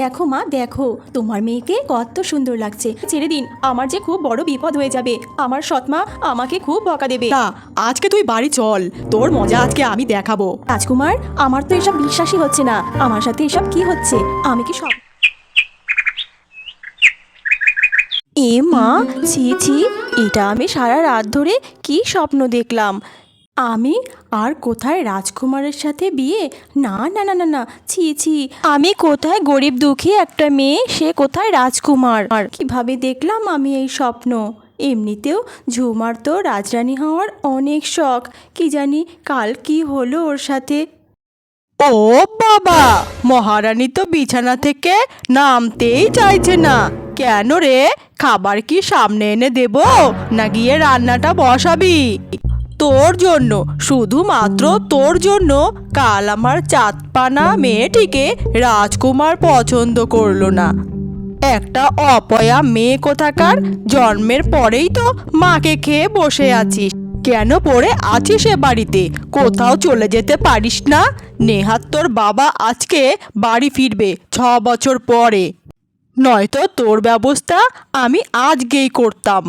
দেখো মা, দেখো তোমার মেয়েকে কত সুন্দর লাগছে। ছেড়ে দিন, আমার যে খুব বড় বিপদ হয়ে যাবে। আমার সৎমা আমাকে খুব বকা দেবে। না, আজকে তুই বাড়ি চল, তোর মজা আজকে আমি দেখাবো। রাজকুমার, আমার তো এসব বিশ্বাসই হচ্ছে না। আমার সাথে এসব কি হচ্ছে? আমি কি সব এ মা, ছি ছি, এটা আমি সারা রাত ধরে কি স্বপ্ন দেখলাম? আমি আর কোথায় রাজকুমারের সাথে বিয়ে? না না না না না, ছি ছি, আমি কোথায় গরিব দুঃখী একটা মেয়ে, সে কোথায় রাজকুমার? আর কিভাবে দেখলাম আমি এই স্বপ্ন? এমনিতেও ঝুমার তো রাজরানী হওয়ার অনেক শখ। কি জানি কাল কি হলো ওর সাথে। ও বাবা, মহারানী তো বিছানা থেকে নামতেই চাইছে না। কেন রে, খাবার কি সামনে এনে দেব, না গিয়ে রান্নাটা বসাবি? তোর জন্য, শুধুমাত্র তোর জন্য কাল আমার চাঁদপানা মেয়েটিকে রাজকুমার পছন্দ করলো না। একটা অপয়া মেয়ে কোথাকার, জন্মের পরেই তো মাকে খেয়ে বসে আছিস। কেন পড়ে আছিস এ বাড়িতে? কোথাও চলে যেতে পারিস না? নেহাত তোর বাবা আজকে বাড়ি ফিরবে 6 বছর পরে, নয়তো তোর ব্যবস্থা আমি আজকেই করতাম।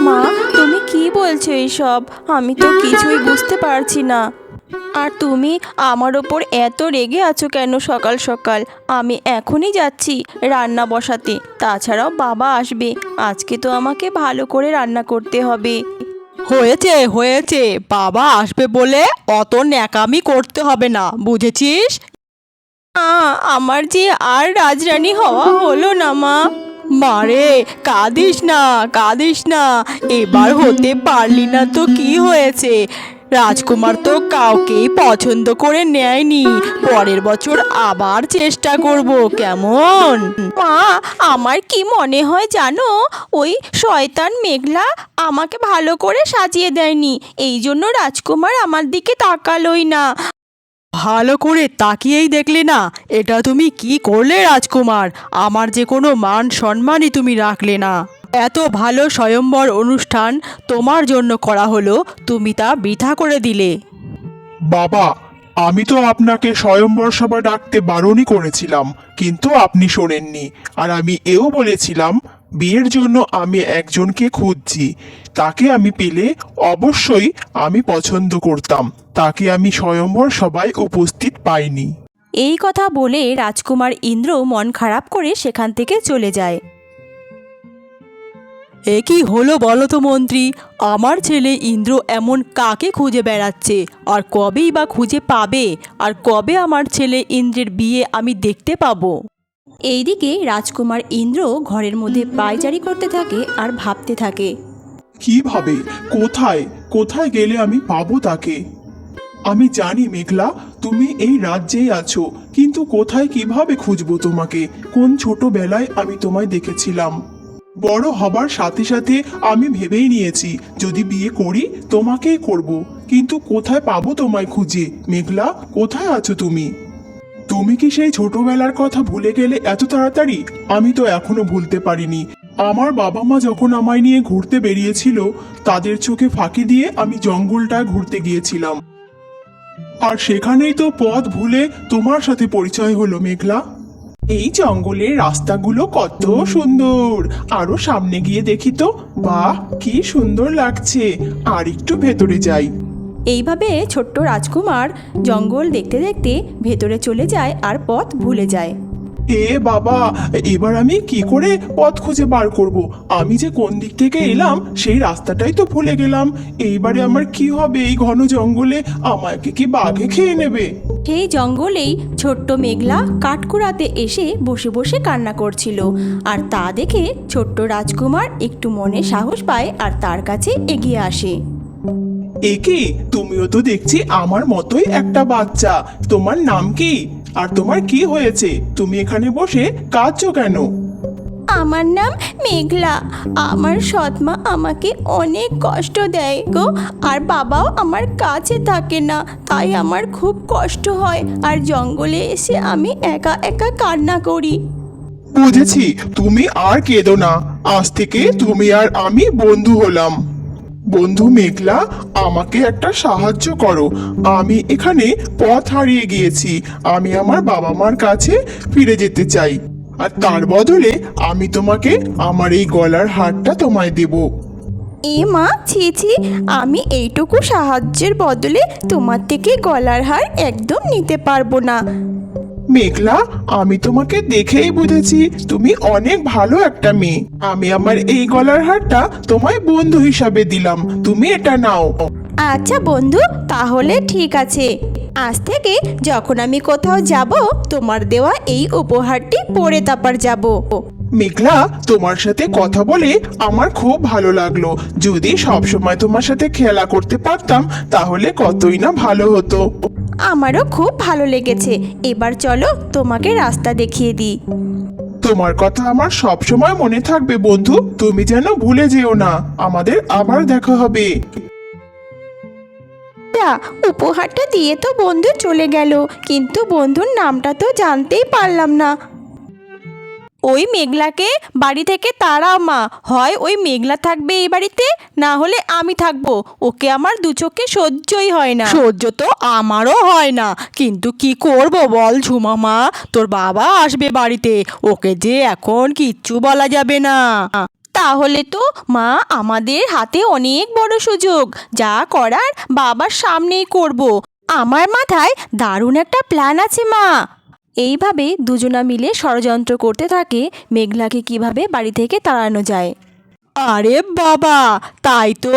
মা, তুমি কি বলছো এইসব? আমি তো কিছুই বুঝতে পারছি না। আর তুমি আমার ওপর এত রেগে আছো কেন সকাল সকাল? আমি এখনই যাচ্ছি রান্না বসাতে। তাছাড়াও বাবা আসবে, আজকে তো আমাকে ভালো করে রান্না করতে হবে। হয়েছে হয়েছে, বাবা আসবে বলে অত ন্যাকামি করতে হবে না, বুঝেছিস? আমার যে আর রাজরানী হওয়া হলো না মা। মারে, কাঁদিস না কাঁদিস না, এবার হতে পারলি না তো কি হয়েছে? রাজকুমার তো কাউকেই পছন্দ করে নেয়নি। পরের বছর আবার চেষ্টা করব, কেমন? মা, আমার কি মনে হয় জানো, ওই শয়তান মেঘলা আমাকে ভালো করে সাজিয়ে দেয়নি, এই জন্য রাজকুমার আমার দিকে তাকালোই না। ভালো করে তাকিয়েই দেখলে না? এটা তুমি কি করলে রাজকুমার? আমার যে কোনো মান সম্মানই তুমি রাখলে না। এত ভালো স্বয়ম্বর অনুষ্ঠান তোমার জন্য করা হলো, তুমি তা বৃথা করে দিলে। বাবা, আমি তো আপনাকে স্বয়ম্বর সভা ডাকতে বারণই করেছিলাম, কিন্তু আপনি শোনেননি। আর আমি এও বলেছিলাম বিয়ের জন্য আমি একজনকে খুঁজছি, তাকে আমি পেলে অবশ্যই আমি পছন্দ করতাম। তাকে আমি স্বয়ম্বর সভায় উপস্থিত পাইনি। এই কথা বলে রাজকুমার ইন্দ্র মন খারাপ করে সেখান থেকে চলে যায়। এ কি হলো বলো তো মন্ত্রী? আমার ছেলে ইন্দ্র এমন কাকে খুঁজে বেড়াচ্ছে, আর কবেই বা খুঁজে পাবে? আর কবে আমার ছেলে ইন্দ্রের বিয়ে আমি দেখতে পাবো? এইদিকে রাজকুমার ইন্দ্র ঘরের মধ্যে পায়চারি করতে থাকে আর ভাবতে থাকে। কিভাবে, কোথায় কোথায় গেলে আমি পাবো তাকে? আমি জানি মেঘলা, তুমি এই রাজ্যেই আছো, কিন্তু কোথায় কিভাবে খুঁজবো তোমাকে? কোন ছোটবেলায় আমি তোমায় দেখেছিলাম। বড় হবার সাথে সাথে আমি ভেবেই নিয়েছি যদি বিয়ে করি তোমাকেই করব, কিন্তু কোথায় পাবো তোমায় খুঁজে? মেঘলা, কোথায় আছো তুমি? তুমি কি সেই ছোটবেলার কথা ভুলে গেলে এত তাড়াতাড়ি? আমি তো এখনো ভুলতে পারিনি। আমার বাবা মা যখন আমায় নিয়ে ঘুরতে বেরিয়েছিল, তাদের চোখে ফাঁকি দিয়ে আমি জঙ্গলটায় ঘুরতে গিয়েছিলাম, আর সেখানেই তো পথ ভুলে তোমার সাথে পরিচয় হলো মেঘলা। এই জঙ্গলের রাস্তাগুলো কত সুন্দর, আরো সামনে গিয়ে দেখি তো। বাহ, কি সুন্দর লাগছে, আর একটু ভেতরে যাই। এইভাবে ছোট্ট রাজকুমার জঙ্গল দেখতে দেখতে ভেতরে চলে যায় আর পথ ভুলে যায়। এ বাবা, এবার আমি কি করে পথ খুঁজে বার করব? আমি যে কোন দিক থেকে এলাম সেই রাস্তাটাই তো ভুলে গেলাম। এইবারে আমার কি হবে এই ঘন জঙ্গলে? আমাকে কি বাঘে খেয়ে নেবে? সেই জঙ্গলেই ছোট্ট মেঘলা কাঠকুড়াতে এসে বসে বসে কান্না করছিল, আর তা দেখে ছোট্ট রাজকুমার একটু মনে সাহস পায় আর তার কাছে এগিয়ে আসে। এ কি, তুমিও তো দেখছি আমার মতোই একটা বাচ্চা। তোমার নাম কি, আর তোমার কি হয়েছে? তুমি এখানে বসে কাঁদছো কেন? আমার নাম মেঘলা। আমার সৎমা আমাকে অনেক কষ্ট দেয় গো, আর বাবাও আমার কাছে থাকে না, তাই আমার খুব কষ্ট হয়, আর জঙ্গলে এসে আমি একা একা কান্না করি। বুঝেছি, তুমি আর কেঁদো না। আজ থেকে তুমি আর আমি বন্ধু হলাম। বন্ধু মেঘলা, আমাকে একটা সাহায্য করো। আমি এখানে পথ হারিয়ে গিয়েছি। আমি আমার বাবা মার কাছে ফিরে যেতে চাই, আর তার বদলে আমি তোমাকে আমার এই গলার হারটা তোমায় দেব। এ মা, ছি ছি, আমি এইটুকু সাহায্যের বদলে তোমার থেকে গলার হার একদম নিতে পারবো না। মেঘলা, আমি তোমাকে দেখেই বুঝেছি তুমি অনেক ভালো একটা মেয়ে। আমি আমার এই গলার হারটা তোমায় বন্ধু হিসাবে দিলাম, তুমি এটা নাও। আচ্ছা বন্ধু, তাহলে ঠিক আছে। আজ থেকে যখন আমি কোথাও যাব, তোমার দেওয়া এই উপহারটি পরে তারপর যাব। মেঘলা, তোমার সাথে কথা বলে আমার খুব ভালো লাগলো। যদি সব সময় তোমার সাথে খেলা করতে পারতাম তাহলে কতই না ভালো হতো। আমারও খুব ভালো লেগেছে। এবার চলো তোমাকে রাস্তা দেখিয়ে দিই। তোমার কথা আমার সব সময় মনে থাকবে বন্ধু, তুমি যেন ভুলে যেও না। আমাদের আবার দেখা হবে। উপহারটা দিয়ে তো বন্ধু চলে গেল, কিন্তু বন্ধুর নামটা তো জানতেই পারলাম না। ওই মেঘলাকে বাড়ি থেকে তাড়াও মা। হয় ওই মেঘলা থাকবে এই বাড়িতে, না হলে আমি থাকবো। ওকে আমার দু চোখে সহ্যই হয় না। সহ্য তো আমারও হয় না, কিন্তু কি করব বল ঝুমা মা, তোর বাবা আসবে বাড়িতে, ওকে যে এখন কিচ্ছু বলা যাবে না। তাহলে তো মা, আমাদের হাতে অনেক বড় সুযোগ। যা করার বাবার সামনেই করব। আমার মাথায় দারুণ একটা প্ল্যান আছে মা। এইভাবে দুজনা মিলে ষড়যন্ত্র করতে থাকে মেঘলাকে কিভাবে বাড়ি থেকে তাড়ানো যায়। আরে বাবা, তাই তো,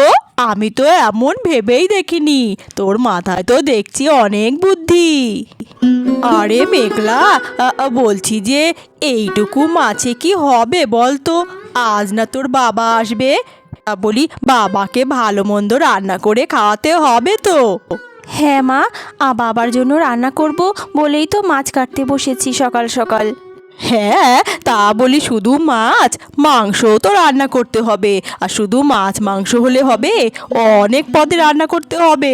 আমি তো এমন ভেবেই দেখিনি। তোর মাথায় তো দেখছি অনেক বুদ্ধি। আরে মেঘলা, বলছি যে এইটুকু মাছে কি হবে বল তো? আজ না তোর বাবা আসবে, বলি বাবাকে ভালো মন্দ রান্না করে খাওয়াতে হবে তো। হ্যাঁ মা, বাবার জন্য রান্না করব বলেই তো মাছ কাটতে বসেছি সকাল সকাল। হ্যাঁ, তা বলি শুধু মাছ, মাংসও তো রান্না করতে হবে। আর শুধু মাছ মাংস হলে হবে, অনেক পদে রান্না করতে হবে।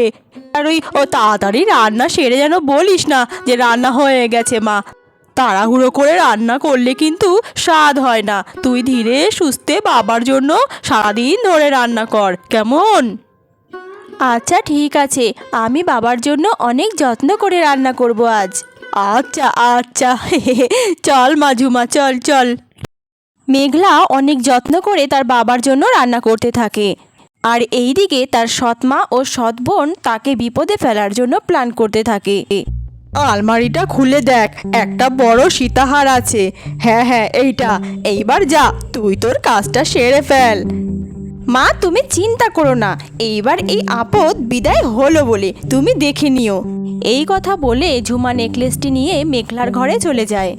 আর ও তাড়াতাড়ি রান্না সেরে যেন বলিস না যে রান্না হয়ে গেছে মা। তাড়াহুড়ো করে রান্না করলে কিন্তু স্বাদ হয় না। তুই ধীরে সুস্থে বাবার জন্য সারাদিন ধরে রান্না কর, কেমন? আচ্ছা ঠিক আছে, আমি বাবার জন্য অনেক যত্ন করে রান্না করব আজ। আচ্ছা আচ্ছা, চল মাজুমা, চল চল। মেঘলা অনেক যত্ন করে তার বাবার জন্য রান্না করতে থাকে, আর এইদিকে তার সৎমা ও সৎ বোন তাকে বিপদে ফেলার জন্য প্ল্যান করতে থাকে। আলমারিটা খুলে দেখ, একটা বড় সীতাহার আছে। হ্যাঁ হ্যাঁ, এইটা। এইবার যা, তুই তোর কাজটা সেরে ফেল। মা, তুমি চিন্তা করো না, এইবার এই আপদ বিদায় হলো বলে তুমি দেখে নিও। এই কথা বলে ঝুমা নেকলেসটি নিয়ে মেঘলার ঘরে চলে যায়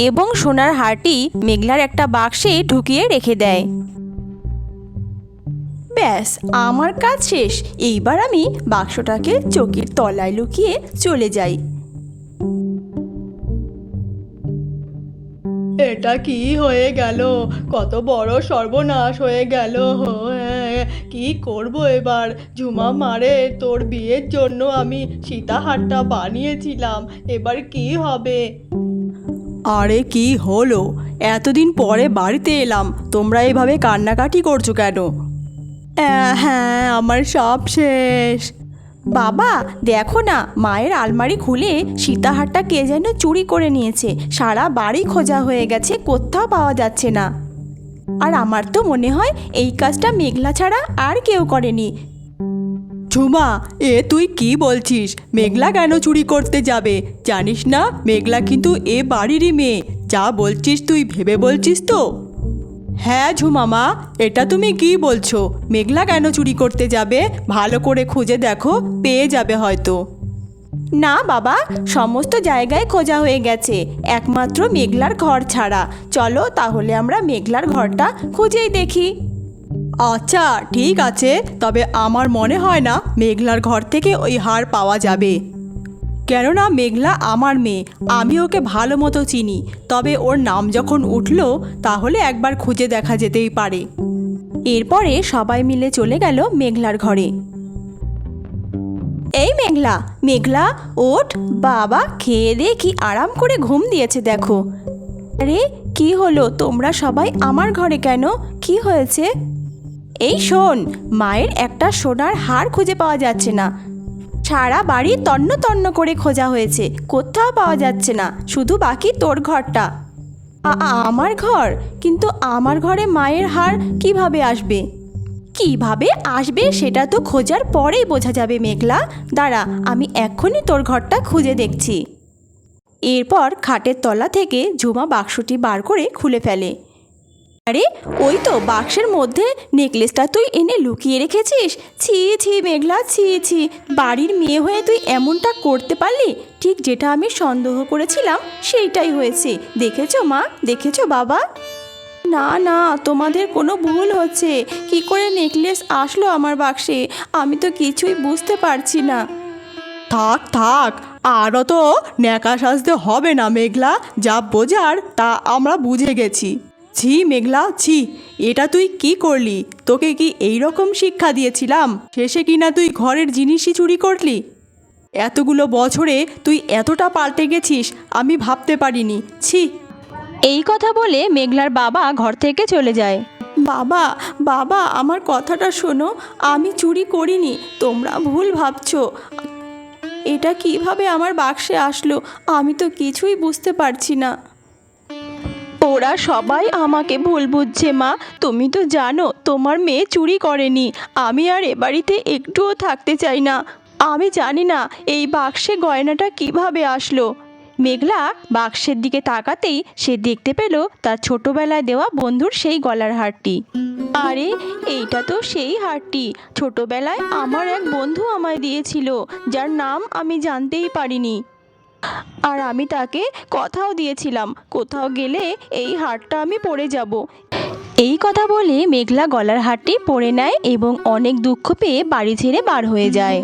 এবং সোনার হারটি মেঘলার একটা বাক্সে ঢুকিয়ে রেখে দেয়। ব্যাস, আমার কাজ শেষ। এইবার আমি বাক্সটাকে চৌকির তলায় লুকিয়ে চলে যাই। এটা কি হয়ে গেল? কত বড় সর্বনাশ হয়ে গেল। কি করব এবার? ঝুমা মারে, তোর বিয়ের জন্য আমি সীতাহারটা বানিয়েছিলাম, এবার কি হবে? আরে কি হলো? এতদিন পরে বাড়িতে এলাম, তোমরা এভাবে কান্নাকাটি করছো কেন? হ্যাঁ, আমার সব শেষ। বাবা দেখো না, মায়ের আলমারি খুলে সীতাহারটা কে যেন চুরি করে নিয়েছে। সারা বাড়ি খোঁজা হয়ে গেছে, কোথাও পাওয়া যাচ্ছে না। আর আমার তো মনে হয় এই কাজটা মেঘলা ছাড়া আর কেউ করেনি। ঝুমা, তুই কি বলছিস? মেঘলা কেন চুরি করতে যাবে? জানিস না মেঘলা কিন্তু এ বাড়িরই মেয়ে। যা বলছিস তুই ভেবে বলছিস তো? হ্যাঁ ঝুমা মা, এটা তুমি কি বলছো? মেঘলা কেন চুরি করতে যাবে? ভালো করে খুঁজে দেখো, পেয়ে যাবে হয়তো। না বাবা, সমস্ত জায়গায় খোঁজা হয়ে গেছে, একমাত্র মেঘলার ঘর ছাড়া। চলো তাহলে আমরা মেঘলার ঘরটা খুঁজেই দেখি। আচ্ছা ঠিক আছে, তবে আমার মনে হয় না মেঘলার ঘর থেকে ওই হার পাওয়া যাবে। কেননা মেঘলা আমার মেয়ে, আমি ওকে ভালো মতো চিনি। তবে ওর নাম যখন উঠলো, তাহলে একবার খুঁজে দেখা যেতেই পারে। এরপরে সবাই মিলে চলে গেল মেঘলার ঘরে। এই মেঘলা, মেঘলা ওঠ, বাবা খেয়ে দিয়ে কি আরাম করে ঘুম দিয়েছে দেখো। আরে কি হলো, তোমরা সবাই আমার ঘরে কেন? কি হয়েছে? এই শোন, মায়ের একটা সোনার হার খুঁজে পাওয়া যাচ্ছে না। সারা বাড়ি তন্ন তন্ন করে খোঁজা হয়েছে, কোথাও পাওয়া যাচ্ছে না, শুধু বাকি তোর ঘরটা। আমার ঘর? কিন্তু আমার ঘরে মায়ের হার কিভাবে আসবে? কিভাবে আসবে সেটা তো খোঁজার পরেই বোঝা যাবে মেঘলা। দাঁড়া, আমি এক্ষুনি তোর ঘরটা খুঁজে দেখছি। এরপর খাটের তলা থেকে ঝুমা বাক্সটি বার করে খুলে ফেলে। আরে ওই তো বাক্সের মধ্যে নেকলেসটা তুই এনে লুকিয়ে রেখেছিস। ছি ছি মেঘলা, ছি ছি, বাড়ির মেয়ে হয়ে তুই এমনটা করতে পারলি? ঠিক যেটা আমি সন্দেহ করেছিলাম সেইটাই হয়েছে। দেখেছো মা, দেখেছো বাবা? না না, তোমাদের কোনো ভুল হচ্ছে। কি করে নেকলেস আসলো আমার বাক্সে আমি তো কিছুই বুঝতে পারছি না। থাক থাক, আরও তো ন্যাকা সাজতে হবে না মেঘলা, যা বোঝার তা আমরা বুঝে গেছি। ছি মেঘলা, ছি, এটা তুই কি করলি? তোকে কি এই রকম শিক্ষা দিয়েছিলাম? শেষে কিনা তুই ঘরের জিনিসই চুরি করলি। এতগুলো বছরে তুই এতটা পাল্টে গেছিস আমি ভাবতে পারিনি। ছি। এই কথা বলে মেঘলার বাবা ঘর থেকে চলে যায়। বাবা, বাবা, আমার কথাটা শোনো, আমি চুরি করিনি, তোমরা ভুল ভাবছো। এটা কিভাবে আমার বাক্সে আসলো আমি তো কিছুই বুঝতে পারছি না। ওরা সবাই আমাকে ভুল বুঝছে মা। তুমি তো জানো তোমার মেয়ে চুরি করেনি। আমি আর এ বাড়িতে একটুও থাকতে চাই না। আমি জানি না এই বাক্সে গয়নাটা কিভাবে আসলো। মেঘলা বাক্সের দিকে তাকাতেই সে দেখতে পেল তার ছোটবেলায় দেওয়া বন্ধুর সেই গলার হারটি। আরে এইটা তো সেই হারটি ছোটবেলায় আমার এক বন্ধু আমায় দিয়েছিল, যার নাম আমি জানতেই পারিনি। আর আমি তাকে কথাও দিয়েছিলাম কোথাও গেলে এই হারটা আমি পরে যাব। এই কথা বলে মেঘলা গলার হারটি পরে নেয় এবং অনেক দুঃখ পেয়ে বাড়ি ছেড়ে বার হয়ে যায়।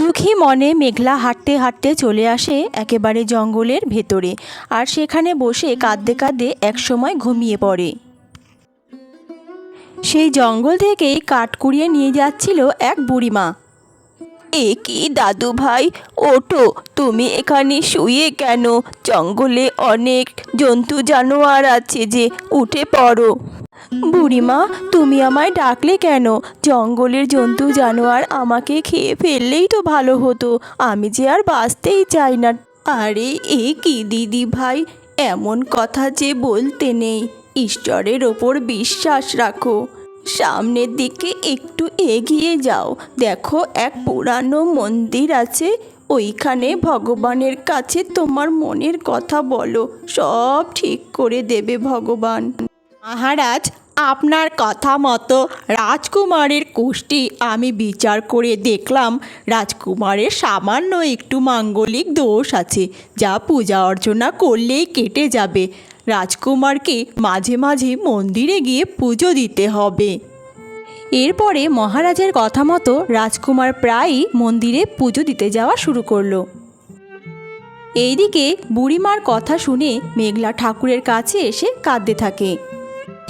দুঃখী মনে মেঘলা হাঁটতে হাঁটতে চলে আসে একেবারে জঙ্গলের ভেতরে, আর সেখানে বসে কাঁদতে কাঁদতে একসময় ঘুমিয়ে পড়ে। সেই জঙ্গল থেকেই কাঠ কুড়িয়ে নিয়ে যাচ্ছিল এক বুড়িমা। এ কি দাদু ভাই, ওঠো, তুমি এখানে শুয়ে কেন? জঙ্গলে অনেক জন্তু জানোয়ার আছে যে, উঠে পড়ো। বুড়িমা, তুমি আমায় ডাকলে কেন? জঙ্গলের জন্তু জানোয়ার আমাকে খেয়ে ফেললেই তো ভালো হতো, আমি যে আর বাঁচতেই চাই না। আরে এ কি দিদি ভাই, এমন কথা যে বলতে নেই। ঈশ্বরের ওপর বিশ্বাস রাখো। সামনের দিকে একটু এগিয়ে যাও, দেখো এক পুরানো মন্দির আছে। ওইখানে ভগবানের কাছে তোমার মনের কথা বলো, সব ঠিক করে দেবে ভগবান। মহারাজ, আপনার কথা মতো রাজকুমারের কুষ্টি আমি বিচার করে দেখলাম রাজকুমারের সামান্য একটু মাঙ্গলিক দোষ আছে, যা পূজা অর্চনা করলেই কেটে যাবে। রাজকুমারকে মাঝে মাঝে মন্দিরে গিয়ে পুজো দিতে হবে। এরপরে মহারাজের কথা মতো রাজকুমার প্রায়ই মন্দিরে পুজো দিতে যাওয়া শুরু করলো। এইদিকে বুড়িমার কথা শুনে মেঘলা ঠাকুরের কাছে এসে কাঁদতে থাকে।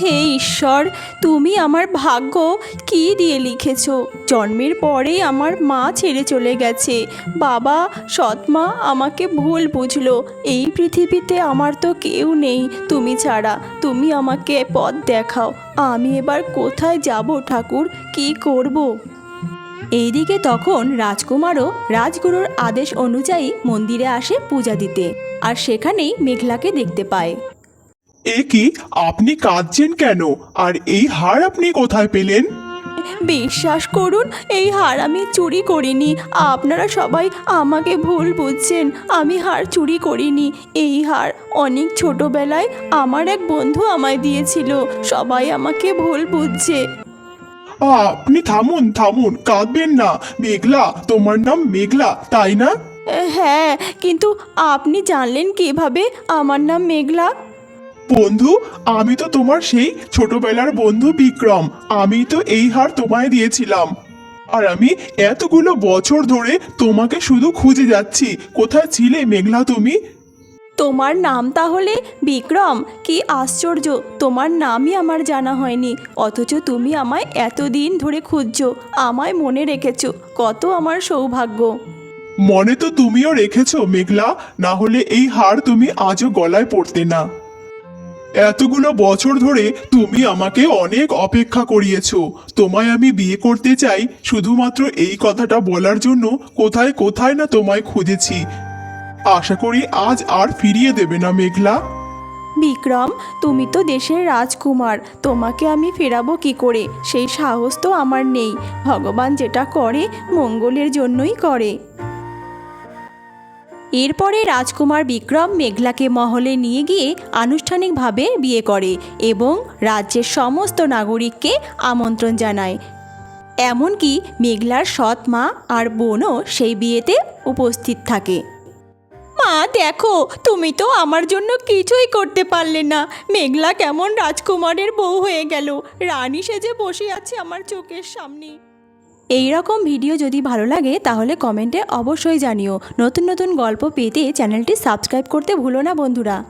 হে ঈশ্বর, তুমি আমার ভাগ্য কি দিয়ে লিখেছ? জন্মের পরেই আমার মা ছেড়ে চলে গেছে, বাবা সৎমা আমাকে ভুল বুঝলো। এই পৃথিবীতে আমার তো কেউ নেই তুমি ছাড়া। তুমি আমাকে পথ দেখাও, আমি এবার কোথায় যাব ঠাকুর, কি করব? এইদিকে তখন রাজকুমারও রাজগুরুর আদেশ অনুযায়ী মন্দিরে আসে পূজা দিতে, আর সেখানেই মেঘলাকে দেখতে পায়। এ কি, আপনি কাঁদছেন কেন? আর এই হার আপনি কোথায় পেলেন? বিশ্বাস করুন, এই হার আমি চুরি করিনি। আপনারা সবাই আমাকে ভুল বুঝছেন, আমি হার চুরি করিনি। এই হার অনেক ছোটবেলায় আমার এক বন্ধু আমায় দিয়েছিল, সবাই আমাকে ভুল বুঝছে। আপনি থামুন থামুন, কাঁদবেন না। মেঘলা, তোমার নাম মেঘলা তাই না? হ্যাঁ, কিন্তু আপনি জানলেন কিভাবে আমার নাম মেঘলা? বন্ধু, আমি তো তোমার সেই ছোটবেলার বন্ধু বিক্রম। আমি তো এই হার তোমায় দিয়েছিলাম। আর আমি এতগুলো বছর ধরে তোমাকে শুধু খুঁজে যাচ্ছি। কোথায় ছিলে মেঘলা তুমি? তোমার নাম তাহলে বিক্রম? কি আশ্চর্য, তোমার নামই আমার জানা হয়নি, অথচ তুমি আমায় এতদিন ধরে খুঁজছো, আমায় মনে রেখেছো, কত আমার সৌভাগ্য। মনে তো তুমিও রেখেছো মেঘলা, না হলে এই হার তুমি আজও গলায় পড়তে না। এতগুলো বছর ধরে তুমি আমাকে অনেক অপেক্ষা করিয়েছো। তোমায় আমি বিয়ে করতে চাই শুধুমাত্র এই কথাটা বলার জন্য কোথায় কোথায় না তোমায় খুঁজেছি। আশা করি আজ আর ফিরিয়ে দেবে না মেঘলা। বিক্রম, তুমি তো দেশের রাজকুমার, তোমাকে আমি ফেরাবো কি করে? সেই সাহস তো আমার নেই। ভগবান যেটা করে মঙ্গলের জন্যই করে। এরপরে রাজকুমার বিক্রম মেঘলাকে মহলে নিয়ে গিয়ে আনুষ্ঠানিকভাবে বিয়ে করে এবং রাজ্যের সমস্ত নাগরিককে আমন্ত্রণ জানায়। এমনকি মেঘলার সৎ মা আর বোনও সেই বিয়েতে উপস্থিত থাকে। মা দেখো, তুমি তো আমার জন্য কিছুই করতে পারলে না। মেঘলা কেমন রাজকুমারের বউ হয়ে গেল, রানী সেজে বসে আছে আমার চোখের সামনে। এই রকম ভিডিও যদি ভালো লাগে তাহলে কমেন্টে অবশ্যই জানিও। নতুন নতুন গল্প পেতে চ্যানেলটি সাবস্ক্রাইব করতে ভুলো না বন্ধুরা।